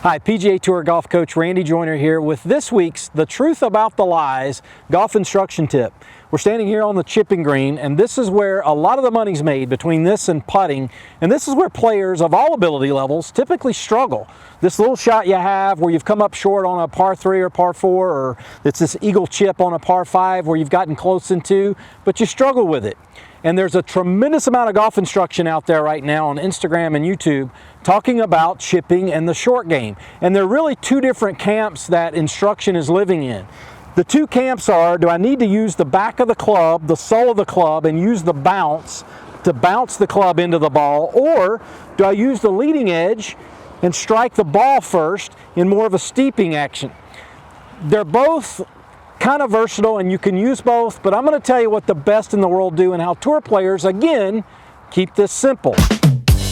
Hi, PGA Tour golf coach Randy Joyner here with this week's The Truth About the Lies golf instruction tip. We're standing here on the chipping green, and this is where a lot of the money's made between this and putting, and this is where players of all ability levels typically struggle. This little shot you have where you've come up short on a par 3 or par 4, or it's this eagle chip on a par 5 where you've gotten close into, but you struggle with it. And there's a tremendous amount of golf instruction out there right now on Instagram and YouTube talking about chipping and the short game. And there are really two different camps that instruction is living in. The two camps are, do I need to use the back of the club, the sole of the club, and use the bounce to bounce the club into the ball, or do I use the leading edge and strike the ball first in more of a steeping action? They're both kind of versatile and you can use both, but I'm going to tell you what the best in the world do and how tour players, again, keep this simple.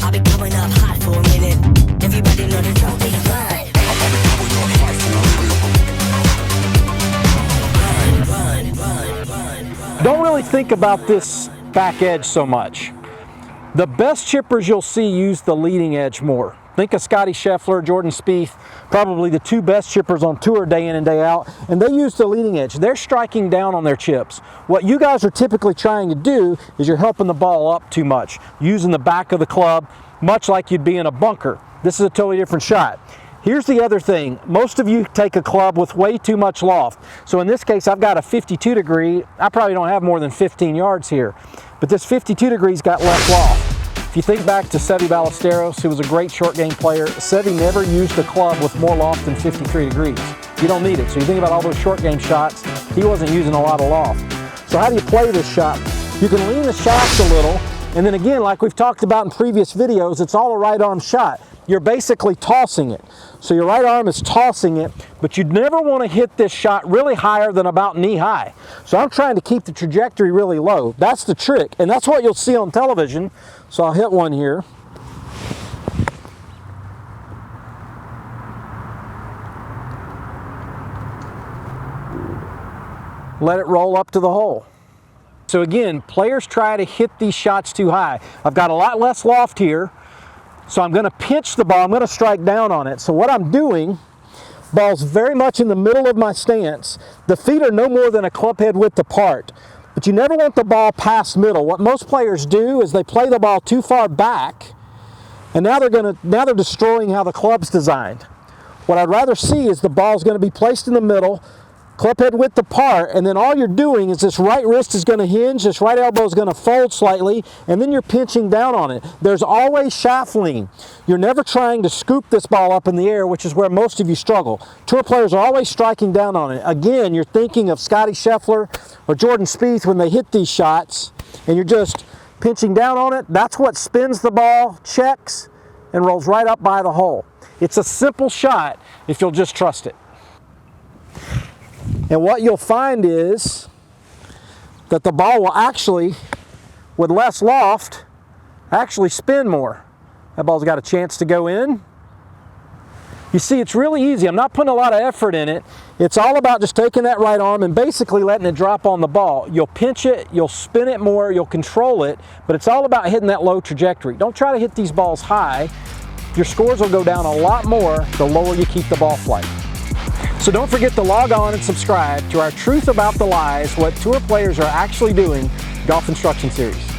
I'll be coming up hot for a minute. Everybody know the don't be fun. Don't really think about this back edge so much. The best chippers you'll see use the leading edge more. Think of Scotty Scheffler, Jordan Spieth, probably the two best chippers on tour day in and day out, and they use the leading edge. They're striking down on their chips. What you guys are typically trying to do is you're helping the ball up too much, using the back of the club, much like you'd be in a bunker. This is a totally different shot. Here's the other thing. Most of you take a club with way too much loft. So in this case, I've got a 52 degree. I probably don't have more than 15 yards here, but this 52 degrees got less loft. If you think back to Seve Ballesteros, who was a great short game player, Seve never used a club with more loft than 53 degrees. You don't need it. So you think about all those short game shots, he wasn't using a lot of loft. So how do you play this shot? You can lean the shaft a little, and then again, like we've talked about in previous videos, it's all a right arm shot. You're basically tossing it. So your right arm is tossing it, but you'd never want to hit this shot really higher than about knee high. So I'm trying to keep the trajectory really low. That's the trick, and that's what you'll see on television. So I'll hit one here. Let it roll up to the hole. So again, players try to hit these shots too high. I've got a lot less loft here, so I'm going to pitch the ball. I'm going to strike down on it. So what I'm doing, ball's very much in the middle of my stance. The feet are no more than a club head width apart. But you never want the ball past middle. What most players do is they play the ball too far back, and now they're destroying how the club's designed. What I'd rather see is the ball's going to be placed in the middle, club head width apart, and then all you're doing is this right wrist is going to hinge, this right elbow is going to fold slightly, and then you're pinching down on it. There's always shaft lean. You're never trying to scoop this ball up in the air, which is where most of you struggle. Tour players are always striking down on it. Again, you're thinking of Scotty Scheffler or Jordan Spieth when they hit these shots, and you're just pinching down on it. That's what spins the ball, checks, and rolls right up by the hole. It's a simple shot if you'll just trust it. And what you'll find is that the ball will actually, with less loft, actually spin more. That ball's got a chance to go in. You see, it's really easy. I'm not putting a lot of effort in it. It's all about just taking that right arm and basically letting it drop on the ball. You'll pinch it, you'll spin it more, you'll control it, but it's all about hitting that low trajectory. Don't try to hit these balls high. Your scores will go down a lot more the lower you keep the ball flight. So don't forget to log on and subscribe to our Truth About the Lies, what tour players are actually doing golf instruction series.